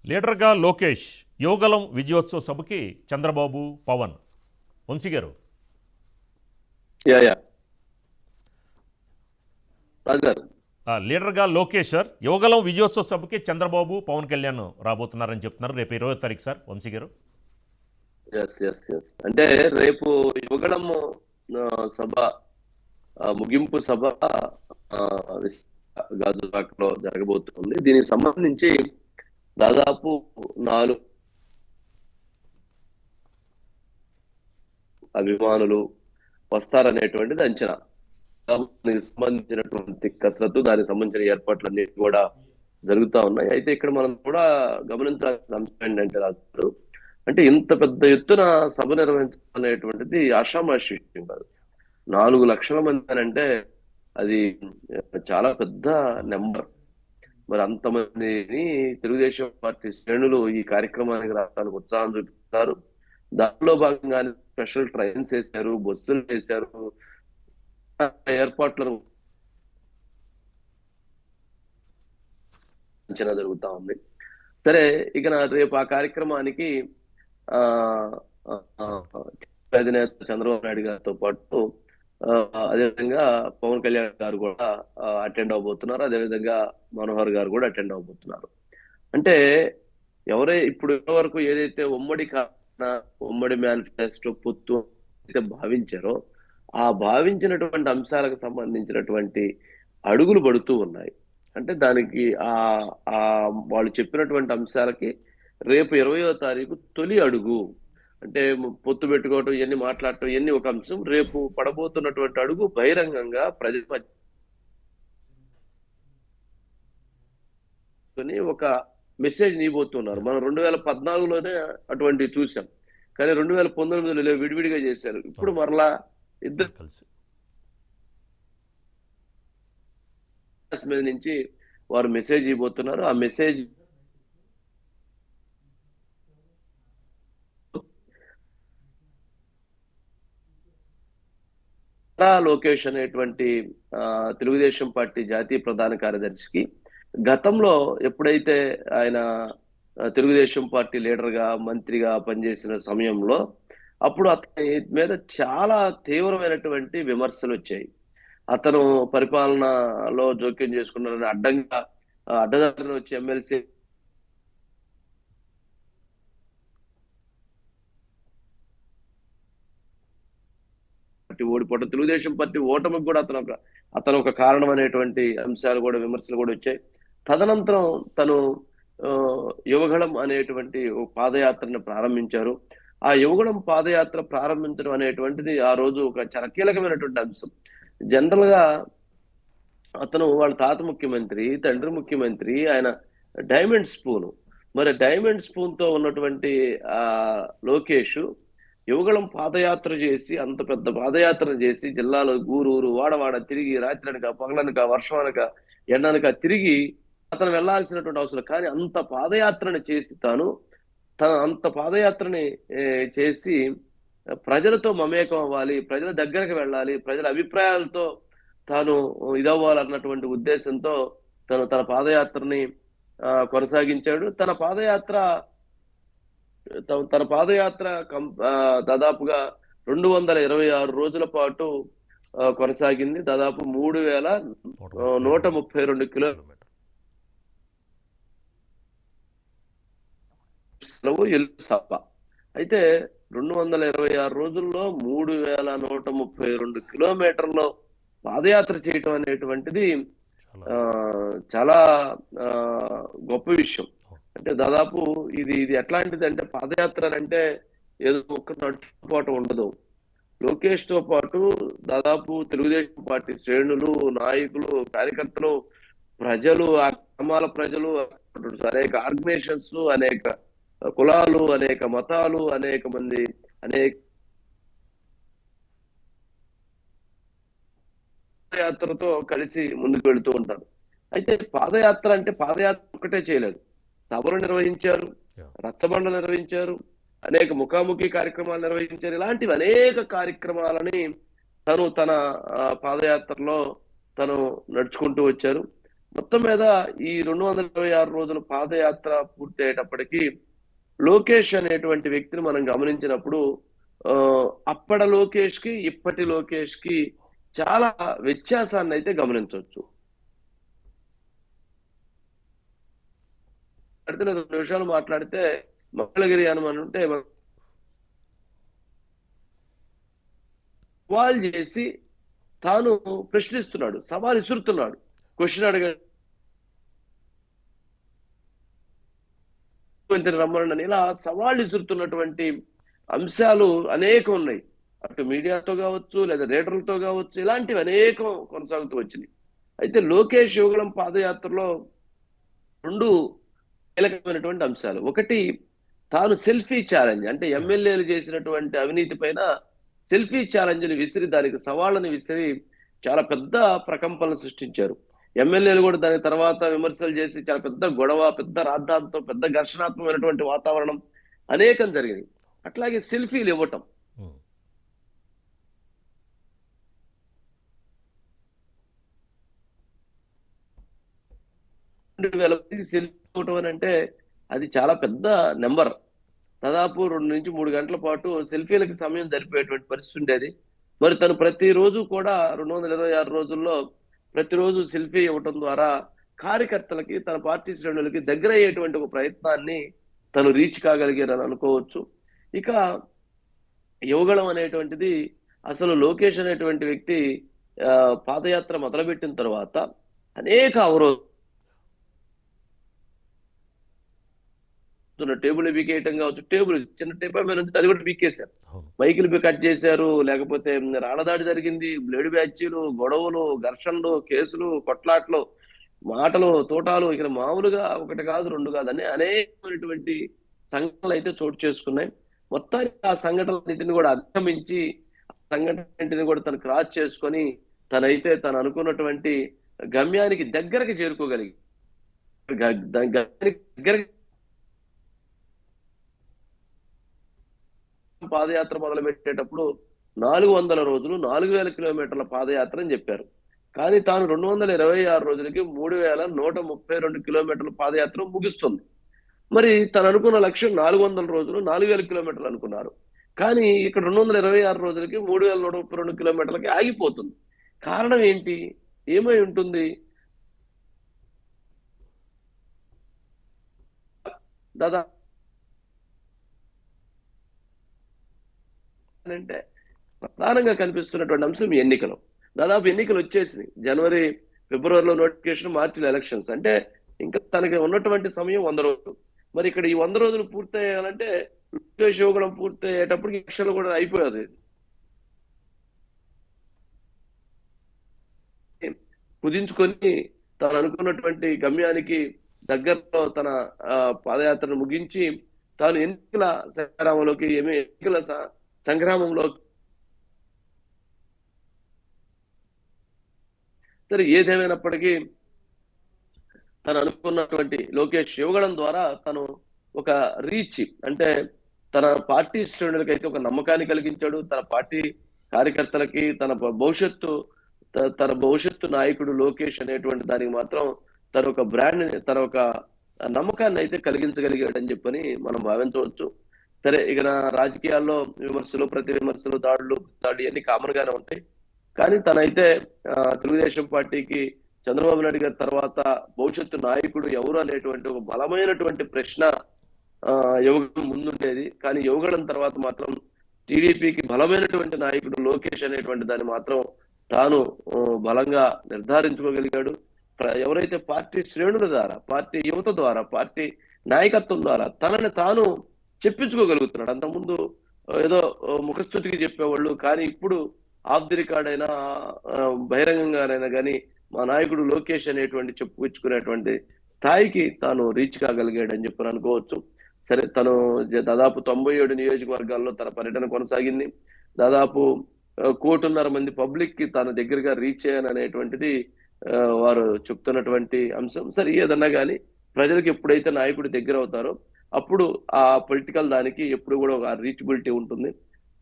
లీడర్గా లోకేష్, యువగలం విజయోత్సవ సభకి చంద్రబాబు, పవన్. వంశీ గారు, యా యా రాజు గారు. లీడర్గా లోకేష్ సార్, యువగలం విజయోత్సవ సభకి చంద్రబాబు, పవన్ కళ్యాణ్ రాబోతున్నారని చెప్తున్నారు. రేపు 20వ తారీఖు సార్. వంశీ గారు, ఎస్ ఎస్ ఎస్ అంటే రేపు యువగళం సభ ముగింపు సభ గాజువాకలో జరగబోతుంది. దీనికి సంబంధించి దాదాపు 4 అభిమానులు వస్తారనేటువంటిది అంచనా. దానికి సంబంధించినటువంటి కసరత్తు, దానికి సంబంధించిన ఏర్పాట్లన్నీ కూడా జరుగుతా ఉన్నాయి. అయితే ఇక్కడ మనం కూడా గమనించాల్సిన అంశం ఏంటంటే రాజు, అంటే ఇంత పెద్ద ఎత్తున సభ నిర్వహించాలనేటువంటిది ఆషామాషి విషయం కాదు. 4 లక్షల మంది అని అంటే అది చాలా పెద్ద నెంబర్. మరి అంతమందిని తెలుగుదేశం పార్టీ శ్రేణులు ఈ కార్యక్రమానికి రావడానికి ఉత్సాహం చూపిస్తారు. దానిలో భాగంగానే స్పెషల్ ట్రైన్స్ వేశారు, బస్సులు వేశారు, ఏర్పాట్లను అంచనా జరుగుతా ఉంది. సరే, ఇక రేపు ఆ కార్యక్రమానికి అధినేత చంద్రబాబు నాయుడు గారితో పాటు అదేవిధంగా పవన్ కళ్యాణ్ గారు కూడా అటెండ్ అవబోతున్నారు. అదేవిధంగా మనోహర్ గారు కూడా అటెండ్ అవబోతున్నారు. అంటే ఇప్పుడు వరకు ఏదైతే ఉమ్మడి మేనిఫెస్టో పొత్తు అయితే భావించారో ఆ భావించినటువంటి అంశాలకు సంబంధించినటువంటి అడుగులు పడుతూ ఉన్నాయి. అంటే దానికి ఆ వాళ్ళు చెప్పినటువంటి అంశాలకి రేపు 20వ తారీఖు తొలి అడుగు. అంటే పొత్తు పెట్టుకోవటం, ఇవన్నీ మాట్లాడటం, ఇవన్నీ ఒక అంశం. రేపు పడబోతున్నటువంటి అడుగు బహిరంగంగా ప్రజల ఒక మెసేజ్ నీబోతున్నారు. మనం 2014లోనే అటువంటి చూసాం, కానీ 2019లో విడివిడిగా చేశారు. ఇప్పుడు మరలా ఇద్దరు కలిసి మీద నుంచి వారు మెసేజ్ ఇవ్వబోతున్నారు. ఆ మెసేజ్ లోకేష్ అనేటువంటి తెలుగుదేశం పార్టీ జాతీయ ప్రధాన కార్యదర్శికి గతంలో ఎప్పుడైతే ఆయన తెలుగుదేశం పార్టీ లీడర్గా, మంత్రిగా పనిచేసిన సమయంలో అప్పుడు అతని మీద చాలా తీవ్రమైనటువంటి విమర్శలు వచ్చాయి. అతను పరిపాలనలో జోక్యం చేసుకున్నారని అడ్డదారిన వచ్చి ఎమ్మెల్సీ ఓడిపోవడం, తెలుగుదేశం పార్టీ ఓటమికి కూడా అతను ఒక కారణం అనేటువంటి అంశాలు కూడా, విమర్శలు కూడా వచ్చాయి. తదనంతరం తను యువగళం అనేటువంటి పాదయాత్రను ప్రారంభించారు. ఆ యువగళం పాదయాత్ర ప్రారంభించడం అనేటువంటిది ఆ రోజు ఒక చాలా కీలకమైనటువంటి అంశం. జనరల్ గా అతను వాళ్ళ తాత ముఖ్యమంత్రి, తండ్రి ముఖ్యమంత్రి, ఆయన డైమండ్ స్పూన్. మరి డైమండ్ స్పూన్ తో ఉన్నటువంటి లోకేష్ యువగళం పాదయాత్ర చేసి, అంత పెద్ద పాదయాత్ర చేసి, జిల్లాలో ఊరూరు వాడవాడ తిరిగి, రాత్రనక పగలనక వర్షమనక ఎండనక తిరిగి అతను వెళ్లాల్సినటువంటి అవసరం. కానీ అంత పాదయాత్రని చేసి అంత పాదయాత్రని చేసి ప్రజలతో మమేకం అవ్వాలి, ప్రజల దగ్గరకు వెళ్ళాలి, ప్రజల అభిప్రాయాలతో తాను ఇదవ్వాలన్నటువంటి ఉద్దేశంతో తన పాదయాత్రని కొనసాగించాడు. తన పాదయాత్ర దాదాపుగా 226 రోజుల పాటు కొనసాగింది. దాదాపు 3132 కిలోమీటర్లు సభ. అయితే 226 రోజుల్లో 3132 కిలోమీటర్లు పాదయాత్ర చేయటం అనేటువంటిది చాలా గొప్ప విషయం. అంటే దాదాపు ఇది ఎట్లాంటిది అంటే, పాదయాత్ర అంటే ఏదో ఒక్క నడుచుకోవటం ఉండదు. లోకేష్ తో పాటు దాదాపు తెలుగుదేశం పార్టీ శ్రేణులు, నాయకులు, కార్యకర్తలు, ప్రజలు, ఆ గ్రామాల ప్రజలు, అనేక ఆర్గనైజేషన్స్, అనేక కులాలు, అనేక మతాలు, అనేక మంది, అనేక పాదయాత్రతో కలిసి ముందుకు వెళుతూ ఉంటారు. అయితే పాదయాత్ర అంటే పాదయాత్ర ఒక్కటే చేయలేదు, సభలు నిర్వహించారు, రచ్చబండలు నిర్వహించారు, అనేక ముఖాముఖి కార్యక్రమాలు నిర్వహించారు. ఇలాంటివి అనేక కార్యక్రమాలని తన పాదయాత్రలో నడుచుకుంటూ వచ్చారు. మొత్తం మీద ఈ 226 రోజుల పాదయాత్ర పూర్తి అయ్యేటప్పటికి లోకేష్ అనేటువంటి వ్యక్తిని మనం గమనించినప్పుడు అప్పటి లోకేష్ కి ఇప్పటి లోకేష్ కి చాలా వ్యత్యాసాన్ని అయితే గమనించవచ్చు. అయితే 2 నిమిషాలు మాట్లాడితే మంగళగిరి హనుమాన్ ఉంటే సవాల్ చేసి తాను ప్రశ్నిస్తున్నాడు, సవాల్ విసురుతున్నాడు. క్వశ్చన్ అడగ రమ్మని ఇలా సవాళ్ళు విసురుతున్నటువంటి అంశాలు అనేకం ఉన్నాయి. అటు మీడియాతో కావచ్చు, లేదా లీడర్లతో కావచ్చు, ఇలాంటివి అనేకం కొనసాగుతూ వచ్చినాయి. అయితే లోకేష్ యువగళం పాదయాత్రలో 2 కీలకమైనటువంటి అంశాలు. ఒకటి, తాను సెల్ఫీ ఛాలెంజ్, అంటే ఎమ్మెల్యేలు చేసినటువంటి అవినీతి పైన సెల్ఫీ ఛాలెంజ్ని విసిరి, దానికి సవాళ్ళని విసిరి చాలా పెద్ద ప్రకంపనలు సృష్టించారు. ఎమ్మెల్యేలు కూడా దాని తర్వాత విమర్శలు చేసి చాలా పెద్ద గొడవ, పెద్ద రాద్ధాంతో, పెద్ద ఘర్షణాత్మకమైనటువంటి వాతావరణం అనేకం జరిగింది. అట్లాగే సెల్ఫీలు ఇవ్వటం, సెల్ఫీ ఇవ్వటం అని అంటే అది చాలా పెద్ద నెంబర్. దాదాపు 2 నుంచి 3 గంటల పాటు సెల్ఫీలకి సమయం జరిపేటువంటి పరిస్థితి ఉండేది. మరి తను ప్రతిరోజు కూడా 226 రోజుల్లో ప్రతిరోజు సెల్ఫీ ఇవ్వటం ద్వారా కార్యకర్తలకి, తన పార్టీ శ్రేణులకి దగ్గర అయ్యేటువంటి ఒక ప్రయత్నాన్ని తను రీచ్ కాగలిగారని అనుకోవచ్చు. ఇక యువగళం అనేటువంటిది అసలు లోకేష్ అనేటువంటి వ్యక్తి పాదయాత్ర మొదలుపెట్టిన తర్వాత అనేక అవరోధాలు, టేబుల్ బీకేయటం కావచ్చు, టేబుల్ చిన్న టేబుల్ మీద అది కూడా బీకేశారు, మైకులు కట్ చేశారు, లేకపోతే రాళ్ళదాడి జరిగింది, బ్లేడ్ బ్యాచ్లు, గొడవలు, ఘర్షణలు, కేసులు, కొట్లాట్లు, మాటలు, తోటాలు, ఇక్కడ మామూలుగా 1 కాదు 2 కాదు అని అనేకమైనటువంటి సంఘటనలు అయితే చోటు చేసుకున్నాయి. మొత్తానికి ఆ సంఘటనలన్నింటిని కూడా అధిగమించి, సంఘటనలన్నింటిని కూడా తను క్రాస్ చేసుకొని తనైతే తను అనుకున్నటువంటి గమ్యానికి దగ్గరకు చేరుకోగలిగి, దగ్గరికి పాదయాత్ర మొదలు పెట్టేటప్పుడు 400 రోజులు 4000 కిలోమీటర్ల పాదయాత్ర అని చెప్పారు. కానీ తాను 226 రోజులకి 3132 కిలోమీటర్ల పాదయాత్ర ముగిస్తుంది. మరి తను అనుకున్న లక్ష్యం 400 రోజులు 4000 కిలోమీటర్లు అనుకున్నారు. కానీ ఇక్కడ 226 రోజులకి 3132 కిలోమీటర్లకి ఆగిపోతుంది. కారణం ఏంటి? ఏమై ఉంటుంది? దాదాపు అంటే ప్రధానంగా కనిపిస్తున్నటువంటి అంశం ఎన్నికలు. దాదాపు ఎన్నికలు వచ్చేసినాయి. జనవరి, ఫిబ్రవరిలో నోటిఫికేషన్, మార్చిలో ఎలక్షన్స్. అంటే ఇంకా తనకి ఉన్నటువంటి సమయం 100 రోజులు. మరి ఇక్కడ ఈ 100 రోజులు పూర్తయ్యాలంటే లోకేష్ యువగళం పూర్తి అయ్యేటప్పటికి ఎలక్షన్లు కూడా అయిపోయేది. కుదించుకొని తను అనుకున్నటువంటి గమ్యానికి దగ్గరలో తన పాదయాత్రను ముగించి తాను ఎన్నికల సంగ్రామంలోకి ఎన్నికల సంగ్రామంలో సరే ఏదేమైనప్పటికీ తను అనుకున్నటువంటి లోకేష్ యువగళం ద్వారా తను ఒక రీచ్, అంటే తన పార్టీ శ్రేణులకైతే ఒక నమ్మకాన్ని కలిగించాడు. తన పార్టీ కార్యకర్తలకి తన భవిష్యత్తు నాయకుడు లోకేష్ అనేటువంటి దానికి మాత్రం తన ఒక బ్రాండ్, తన ఒక నమ్మకాన్ని అయితే కలిగించగలిగాడని చెప్పని మనం భావించవచ్చు. సరే, ఇక రాజకీయాల్లో విమర్శలు, ప్రతి విమర్శలు, దాడులు అన్ని కామన్ గానే ఉంటాయి. కానీ తనైతే తెలుగుదేశం పార్టీకి చంద్రబాబు నాయుడు గారి తర్వాత భవిష్యత్తు నాయకుడు ఎవరు అనేటువంటి ఒక బలమైనటువంటి ప్రశ్న యువగళం ముందుండేది. కానీ యువగళం తర్వాత మాత్రం టీడీపీకి బలమైనటువంటి నాయకుడు లోకేష్ అనేటువంటి దాన్ని మాత్రం తాను బలంగా నిర్ధారించుకోగలిగాడు. ఎవరైతే పార్టీ శ్రేణుల ద్వారా, పార్టీ యువత ద్వారా, పార్టీ నాయకత్వం ద్వారా తనని తాను చెప్పించుకోగలుగుతున్నాడు. అంతకుముందు ఏదో ముఖస్థుతికి చెప్పేవాళ్ళు, కానీ ఇప్పుడు ఆఫ్ ది రికార్డ్ అయినా బహిరంగంగానైనా కానీ మా నాయకుడు లోకేష్ అనేటువంటి చెప్పుకొచ్చుకునేటువంటి స్థాయికి తాను రీచ్ కాగలిగాడని చెప్పి అనుకోవచ్చు. సరే, తను దాదాపు 97 నియోజకవర్గాల్లో తన పర్యటన కొనసాగింది. దాదాపు 1.5 కోటి పబ్లిక్ కి తన దగ్గరగా రీచ్ అయ్యాననేటువంటిది వారు చెప్తున్నటువంటి అంశం. సరే, ఏదన్నా కానీ ప్రజలకు ఎప్పుడైతే నాయకుడి దగ్గర అవుతారో అప్పుడు ఆ పొలిటికల్ దానికి ఎప్పుడు కూడా ఒక రీచబిలిటీ ఉంటుంది.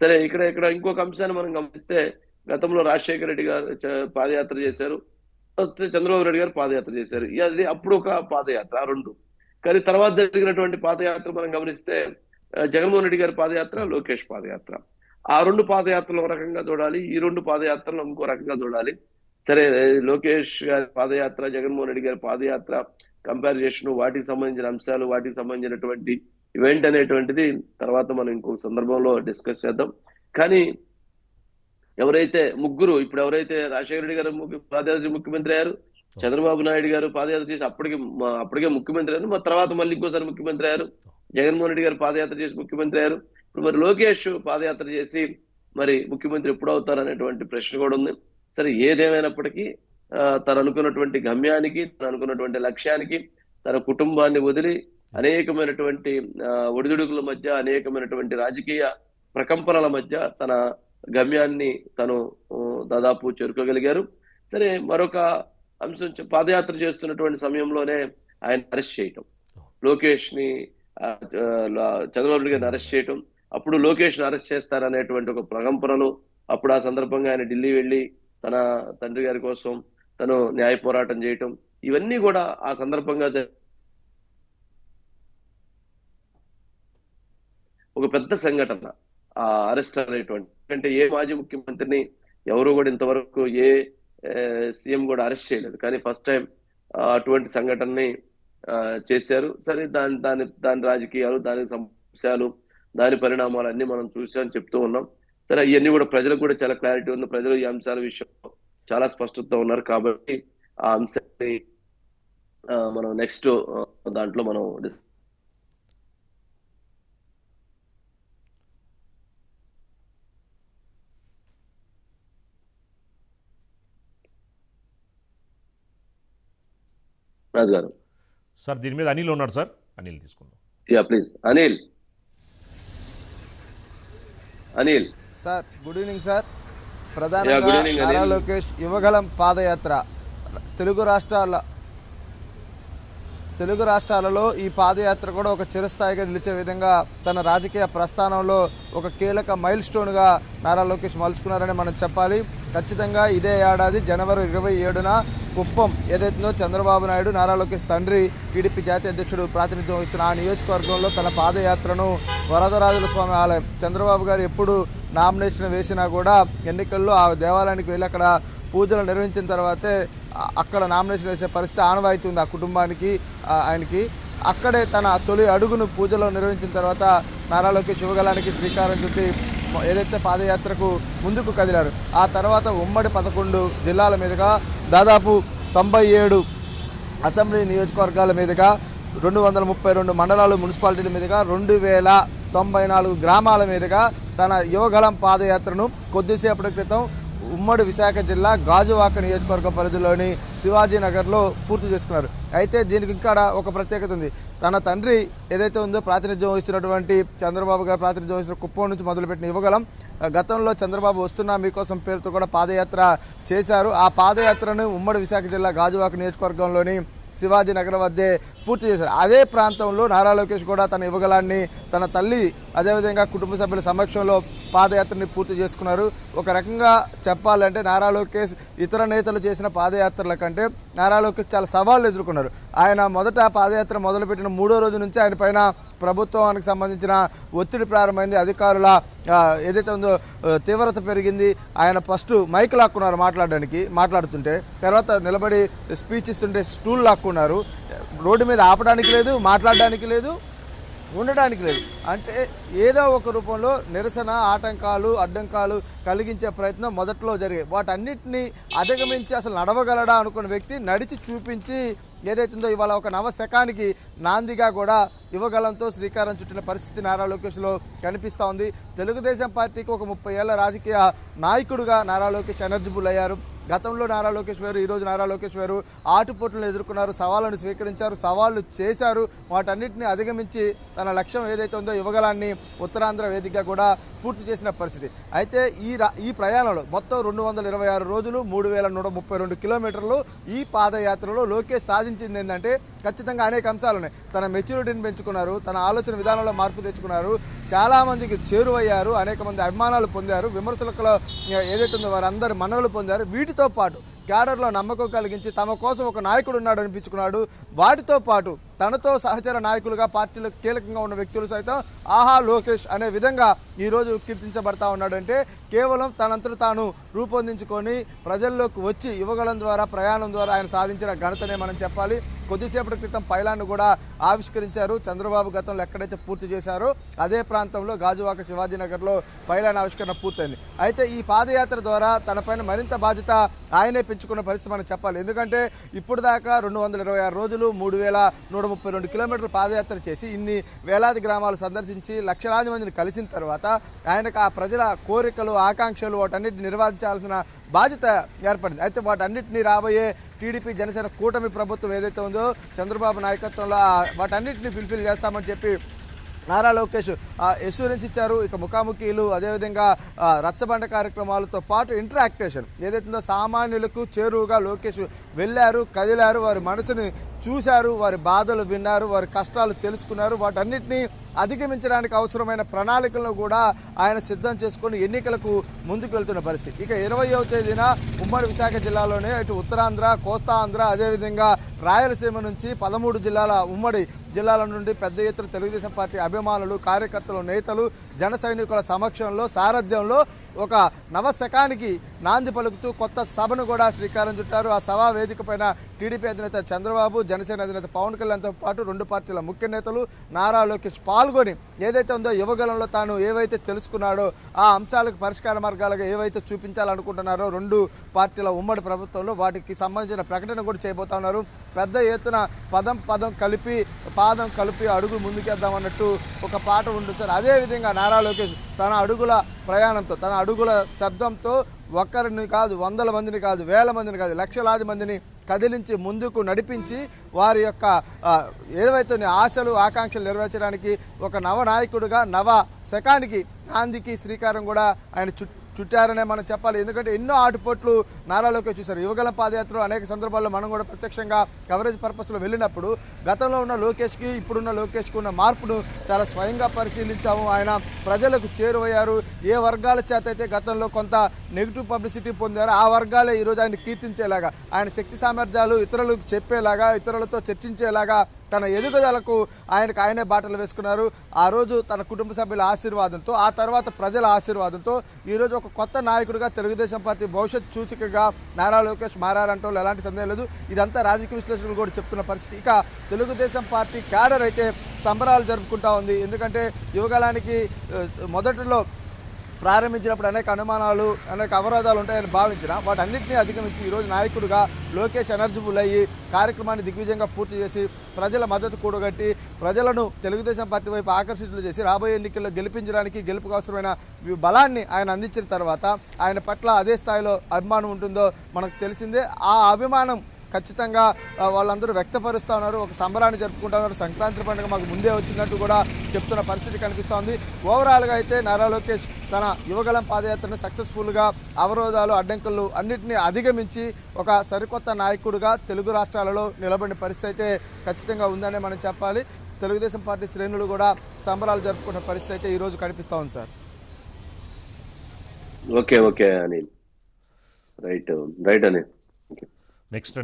సరే, ఇక్కడ ఇంకొక అంశాన్ని మనం గమనిస్తే, గతంలో రాజశేఖర రెడ్డి గారు పాదయాత్ర చేశారు. చంద్రబాబు నాయుడు గారు పాదయాత్ర చేశారు. అది అప్పుడు ఒక పాదయాత్ర ఆ రెండు. కానీ తర్వాత జరిగినటువంటి పాదయాత్ర మనం గమనిస్తే జగన్మోహన్ రెడ్డి గారి పాదయాత్ర, లోకేష్ పాదయాత్ర. ఆ రెండు పాదయాత్రలు ఒక రకంగా చూడాలి, ఈ రెండు పాదయాత్రలు ఇంకో రకంగా చూడాలి. సరే, లోకేష్ గారి పాదయాత్ర, జగన్మోహన్ రెడ్డి గారి పాదయాత్ర కంపేర్ చేసిన వాటికి సంబంధించిన అంశాలు, వాటికి సంబంధించినటువంటి ఈవెంట్ అనేటువంటిది తర్వాత మనం ఇంకో సందర్భంలో డిస్కస్ చేద్దాం. కానీ ఎవరైతే ముగ్గురు, ఇప్పుడు ఎవరైతే రాజశేఖర రెడ్డి గారు పాదయాత్ర ముఖ్యమంత్రి అయ్యారు, చంద్రబాబు నాయుడు గారు పాదయాత్ర చేసి అప్పటికే ముఖ్యమంత్రి అయ్యారు, మరి తర్వాత మళ్ళీ ఇంకోసారి ముఖ్యమంత్రి అయ్యారు, జగన్మోహన్ రెడ్డి గారు పాదయాత్ర చేసి ముఖ్యమంత్రి అయ్యారు. ఇప్పుడు మరి లోకేష్ పాదయాత్ర చేసి మరి ముఖ్యమంత్రి ఎప్పుడు అవుతారు అనేటువంటి ప్రశ్న కూడా ఉంది. సరే, ఏదేమైనప్పటికీ తను అనుకున్నటువంటి గమ్యానికి, తను అనుకున్నటువంటి లక్ష్యానికి, తన కుటుంబాన్ని వదిలి అనేకమైనటువంటి ఒడిదుడుకుల మధ్య, అనేకమైనటువంటి రాజకీయ ప్రకంపనల మధ్య తన గమ్యాన్ని తను దాదాపు చేరుకోగలిగారు. సరే, మరొక అంశం, పాదయాత్ర చేస్తున్నటువంటి సమయంలోనే ఆయన అరెస్ట్ చేయటం, లోకేష్ ని చంద్రబాబు నాయుడు గారిని అరెస్ట్ చేయటం, అప్పుడు లోకేష్ ని అరెస్ట్ చేస్తారనేటువంటి ఒక ప్రకంపనలు, అప్పుడు ఆ సందర్భంగా ఆయన ఢిల్లీ వెళ్ళి తన తండ్రి గారి కోసం తను న్యాయ పోరాటం చేయటం, ఇవన్నీ కూడా ఆ సందర్భంగా ఒక పెద్ద సంఘటన ఆ అరెస్ట్ అనేటువంటి. అంటే ఏ మాజీ ముఖ్యమంత్రిని ఎవరు కూడా ఇంతవరకు ఏ సీఎం కూడా అరెస్ట్ చేయలేదు, కానీ ఫస్ట్ టైం అటువంటి సంఘటనని చేశారు. సరే, దాని రాజకీయాలు, దాని సమస్యలు, దాని పరిణామాలు అన్ని మనం చూసామని చెప్తూ ఉన్నాం. సరే, ఇవన్నీ కూడా ప్రజలకు కూడా చాలా క్లారిటీ ఉంది, ప్రజలు ఈ అంశాల విషయంలో చాలా స్పష్టత ఉన్నారు. కాబట్టి ఆ అంశాన్ని మనం నెక్స్ట్ దాంట్లో మనం రాజు గారు. సార్ దీని మీద అనిల్ ఉన్నాడు సార్, అనిల్ తీసుకుందాం. Yeah please, Anil. Sir good evening sir. ప్రధానంగా నారా లోకేష్ యువగలం పాదయాత్ర తెలుగు రాష్ట్రాలలో ఈ పాదయాత్ర కూడా ఒక చిరస్థాయిగా నిలిచే విధంగా తన రాజకీయ ప్రస్థానంలో ఒక కీలక మైల్ స్టోన్గా నారా లోకేష్ మలుచుకున్నారని మనం చెప్పాలి. ఖచ్చితంగా ఇదే ఏడాది జనవరి 27న కుప్పం ఏదైతుందో చంద్రబాబు నాయుడు, నారా లోకేష్ తండ్రి, టీడీపీ జాతీయ అధ్యక్షుడు ప్రాతినిధ్యం వహిస్తున్న ఆ నియోజకవర్గంలో తన పాదయాత్రను వరదరాజుల స్వామి ఆలయం, చంద్రబాబు గారు ఎప్పుడు నామినేషన్ వేసినా కూడా ఎన్నికల్లో ఆ దేవాలయానికి వెళ్ళి అక్కడ పూజలు నిర్వహించిన తర్వాతే అక్కడ నామినేషన్ వేసే పరిస్థితి ఆనవాయితీ ఉంది ఆ కుటుంబానికి, ఆయనకి. అక్కడే తన తొలి అడుగును పూజలో నిర్వహించిన తర్వాత నారా లోకేష్ యువగలానికి శ్రీకారం చుట్టి ఏదైతే పాదయాత్రకు ముందుకు కదిలారు. ఆ తర్వాత ఉమ్మడి 11 జిల్లాల మీదుగా దాదాపు 97 అసెంబ్లీ నియోజకవర్గాల మీదుగా 232 మండలాలు, మున్సిపాలిటీల మీదుగా 2094 గ్రామాల మీదుగా తన యువగళం పాదయాత్రను కొద్దిసేపటి క్రితం ఉమ్మడి విశాఖ జిల్లా గాజువాక నియోజకవర్గ పరిధిలోని శివాజీనగర్లో పూర్తి చేసుకున్నారు. అయితే దీనికి ఇంకా ఒక ప్రత్యేకత ఉంది. తన తండ్రి ఏదైతే ఉందో ప్రాతినిధ్యం వహిస్తున్నటువంటి చంద్రబాబు గారు ప్రాతినిధ్యం వహిస్తున్న కుప్పం నుంచి మొదలుపెట్టిన యువగలం గతంలో చంద్రబాబు వస్తున్నా మీకోసం పేరుతో కూడా పాదయాత్ర చేశారు. ఆ పాదయాత్రను ఉమ్మడి విశాఖ జిల్లా గాజువాక నియోజకవర్గంలోని శివాజీనగర్ వద్దే పూర్తి చేశారు. అదే ప్రాంతంలో నారా లోకేష్ కూడా తన యువగలాన్ని తన తల్లి అదేవిధంగా కుటుంబ సభ్యుల సమక్షంలో పాదయాత్రని పూర్తి చేసుకున్నారు. ఒక రకంగా చెప్పాలంటే నారా లోకేష్ ఇతర నేతలు చేసిన పాదయాత్రల కంటే నారా లోకేష్ చాలా సవాళ్ళు ఎదుర్కొన్నారు. ఆయన మొదట పాదయాత్ర మొదలుపెట్టిన 3వ రోజు నుంచి ఆయన పైన ప్రభుత్వానికి సంబంధించిన ఒత్తిడి ప్రారంభమైంది. అధికారుల ఏదైతే ఉందో తీవ్రత పెరిగింది. ఆయన ఫస్ట్ మైక్ లాక్కున్నారు మాట్లాడుతుంటే, తర్వాత నిలబడి స్పీచ్ ఇస్తుంటే స్టూల్ లాక్కున్నారు. రోడ్డు మీద ఆపడానికి లేదు, మాట్లాడడానికి లేదు, ఉండడానికి లేదు. అంటే ఏదో ఒక రూపంలో నిరసన, ఆటంకాలు, అడ్డంకాలు కలిగించే ప్రయత్నం మొదట్లో జరిగాయి. వాటన్నిటిని అధిగమించి అసలు నడవగలడా అనుకున్న వ్యక్తి నడిచి చూపించి ఏదైతుందో ఇవాళ ఒక నవశకానికి నాందిగా కూడా యువగలంతో శ్రీకారం చుట్టిన పరిస్థితి నారా లోకేష్లో కనిపిస్తూ ఉంది. తెలుగుదేశం పార్టీకి ఒక 30 ఏళ్ల రాజకీయ నాయకుడిగా నారా లోకేష్ ఎనర్జిబుల్ అయ్యారు. గతంలో నారా లోకేష్ వేరు, ఈరోజు నారా లోకేష్ వేరు. ఆటుపోట్లను ఎదుర్కొన్నారు, సవాళ్ళను స్వీకరించారు, సవాళ్లు చేశారు. వాటన్నిటిని అధిగమించి తన లక్ష్యం ఏదైతే ఉందో యువగలాన్ని ఉత్తరాంధ్ర వేదికగా కూడా పూర్తి చేసిన పరిస్థితి. అయితే ఈ ప్రయాణంలో మొత్తం 226 రోజులు 3132 కిలోమీటర్లు ఈ పాదయాత్రలో లోకేష్ సాధించింది ఏంటంటే ఖచ్చితంగా అనేక అంశాలు ఉన్నాయి. తన మెచ్యూరిటీని పెంచుకున్నారు, తన ఆలోచన విధానంలో మార్పు తెచ్చుకున్నారు, చాలామందికి చేరువయ్యారు, అనేక మంది అభిమానాలు పొందారు, విమర్శకులు ఏదైతే ఉందో వారందరి మన్ననలు పొందారు. వీటితో పాటు క్యాడర్లో నమ్మకం కలిగించి తమ కోసం ఒక నాయకుడు ఉన్నాడు అనిపించుకున్నాడు. వాటితో పాటు తనతో సహచర నాయకులుగా పార్టీలో కీలకంగా ఉన్న వ్యక్తులు సైతం ఆహా లోకేష్ అనే విధంగా ఈరోజు కీర్తించబడతా ఉన్నాడంటే కేవలం తనంతట తాను రూపొందించుకొని ప్రజల్లోకి వచ్చి యువగళం ద్వారా ప్రయాణం ద్వారా ఆయన సాధించిన ఘనతనే మనం చెప్పాలి. కొద్దిసేపటి క్రితం పైలాన్ని కూడా ఆవిష్కరించారు. చంద్రబాబు గతంలో ఎక్కడైతే పూర్తి చేశారో అదే ప్రాంతంలో గాజువాక శివాజీనగర్లో పైలాన్ ఆవిష్కరణ పూర్తయింది. అయితే ఈ పాదయాత్ర ద్వారా తనపైన మరింత బాధ్యత ఆయనే పెంచుకున్న పరిస్థితి మనం చెప్పాలి. ఎందుకంటే ఇప్పుడు దాకా 226 రోజులు 3132 కిలోమీటర్లు పాదయాత్ర చేసి ఇన్ని వేలాది గ్రామాలు సందర్శించి లక్షలాది మందిని కలిసిన తర్వాత ఆయనకు ఆ ప్రజల కోరికలు ఆకాంక్షలు వాటన్నిటిని నిర్వహించాల్సిన బాధ్యత ఏర్పడింది. అయితే వాటన్నిటిని రాబోయే టీడీపీ జనసేన కూటమి ప్రభుత్వం ఏదైతే ఉందో చంద్రబాబు నాయకత్వంలో వాటన్నిటిని ఫుల్ఫిల్ చేస్తామని చెప్పి నారా లోకేష్ ఎష్యూరెన్స్ ఇచ్చారు. ఇక ముఖాముఖీలు అదేవిధంగా రచ్చబండ కార్యక్రమాలతో పాటు ఇంటరాక్టేషన్ ఏదైతుందో సామాన్యులకు చేరువుగా లోకేష్ వెళ్ళారు, కదిలారు, వారి మనసుని చూశారు, వారి బాధలు విన్నారు, వారి కష్టాలు తెలుసుకున్నారు. వాటన్నిటినీ అధిగమించడానికి అవసరమైన ప్రణాళికలను కూడా ఆయన సిద్ధం చేసుకొని ఎన్నికలకు ముందుకు వెళ్తున్న పరిస్థితి. ఇక 20వ తేదీన ఉమ్మడి విశాఖ జిల్లాలోనే ఇటు ఉత్తరాంధ్ర, కోస్తాంధ్ర అదేవిధంగా రాయలసీమ నుంచి 13 జిల్లాల ఉమ్మడి జిల్లాల నుండి పెద్ద ఎత్తున తెలుగుదేశం పార్టీ అభిమానులు, కార్యకర్తలు, నేతలు, జన సైనికుల సమక్షంలో సారథ్యంలో ఒక నవశకానికి నాంది పలుకుతూ కొత్త సభను కూడా శ్రీకారం చుట్టారు. ఆ సభా వేదిక పైన టీడీపీ అధినేత చంద్రబాబు, జనసేన అధినేత పవన్ కళ్యాణ్తో పాటు రెండు పార్టీల ముఖ్య నేతలు నారా లోకేష్ పాల్గొని ఏదైతే ఉందో యువగలంలో తాను ఏవైతే తెలుసుకున్నాడో ఆ అంశాలకు పరిష్కార మార్గాలుగా ఏవైతే చూపించాలనుకుంటున్నారో రెండు పార్టీల ఉమ్మడి ప్రభుత్వంలో వాటికి సంబంధించిన ప్రకటన కూడా చేయబోతా ఉన్నారు. పెద్ద ఎత్తున పాదం కలిపి అడుగు ముందుకేద్దామన్నట్టు ఒక పాట ఉంటుంది సార్. అదేవిధంగా నారా లోకేష్ తన అడుగుల ప్రయాణంతో, తన అడుగుల శబ్దంతో ఒక్కరిని కాదు, వందల మందిని కాదు, వేల మందిని కాదు, లక్షలాది మందిని కదిలించి ముందుకు నడిపించి వారి యొక్క ఏవైతే ఆశలు ఆకాంక్షలు నెరవేర్చడానికి ఒక నవనాయకుడిగా నవ శకానికి నాందికి శ్రీకారం కూడా ఆయన చుట్టారనే మనం చెప్పాలి. ఎందుకంటే ఎన్నో ఆటుపోట్లు నారా లోకేష్ చూశారు. యువగలం పాదయాత్రలో అనేక సందర్భాల్లో మనం కూడా ప్రత్యక్షంగా కవరేజ్ పర్పస్లో వెళ్ళినప్పుడు గతంలో ఉన్న లోకేష్కి ఇప్పుడున్న లోకేష్కి ఉన్న మార్పును చాలా స్వయంగా పరిశీలించాము. ఆయన ప్రజలకు చేరువయ్యారు. ఏ వర్గాల చేత అయితే గతంలో కొంత నెగిటివ్ పబ్లిసిటీ పొందారో ఆ వర్గాలే ఈరోజు ఆయన కీర్తించేలాగా, ఆయన శక్తి సామర్థ్యాలు ఇతరులకు చెప్పేలాగా, ఇతరులతో చర్చించేలాగా తన ఎదుగుదలకు ఆయనే బాటలు వేసుకున్నారు. ఆ రోజు తన కుటుంబ సభ్యుల ఆశీర్వాదంతో, ఆ తర్వాత ప్రజల ఆశీర్వాదంతో ఈరోజు ఒక కొత్త నాయకుడిగా తెలుగుదేశం పార్టీ భవిష్యత్ సూచికగా నారా లోకేష్ మారారంటూ ఎలాంటి సందేహం లేదు. ఇదంతా రాజకీయ విశ్లేషకులు కూడా చెప్తున్న పరిస్థితి. ఇక తెలుగుదేశం పార్టీ క్యాడర్ అయితే సంబరాలు జరుపుకుంటా ఉంది. ఎందుకంటే యువగలానికి మొదటిలో ప్రారంభించినప్పుడు అనేక అనుమానాలు, అనేక అవరోధాలు ఉంటాయని భావించిన వాటన్నింటినీ అధిగమించి ఈరోజు నాయకుడిగా లోకేష్ ఎనర్జిబుల్ అయ్యి కార్యక్రమాన్ని దిగ్విజయంగా పూర్తి చేసి ప్రజల మద్దతు కూడగట్టి ప్రజలను తెలుగుదేశం పార్టీ వైపు ఆకర్షితులు చేసి రాబోయే ఎన్నికల్లో గెలిపించడానికి గెలుపుకు అవసరమైన బలాన్ని ఆయన అందించిన తర్వాత ఆయన పట్ల అదే స్థాయిలో అభిమానం ఉంటుందో మనకు తెలిసిందే. ఆ అభిమానం ఖచ్చితంగా వాళ్ళందరూ వ్యక్తపరుస్తూ ఉన్నారు. ఒక సంబరాన్ని జరుపుకుంటా ఉన్నారు. సంక్రాంతి పండుగ మాకు ముందే వచ్చినట్టు కూడా చెప్తున్న పరిస్థితి కనిపిస్తూ ఉంది. ఓవరాల్గా అయితే నారా లోకేష్ తన యువగలం పాదయాత్రను సక్సెస్ఫుల్గా అవరోధాలు, అడ్డంకులు అన్నింటినీ అధిగమించి ఒక సరికొత్త నాయకుడిగా తెలుగు రాష్ట్రాలలో నిలబడిన పరిస్థితి అయితే ఖచ్చితంగా ఉందనే మనం చెప్పాలి. తెలుగుదేశం పార్టీ శ్రేణులు కూడా సంబరాలు జరుపుకున్న పరిస్థితి అయితే ఈరోజు కనిపిస్తూ ఉంది sir. Okay Anil, right Anil. Next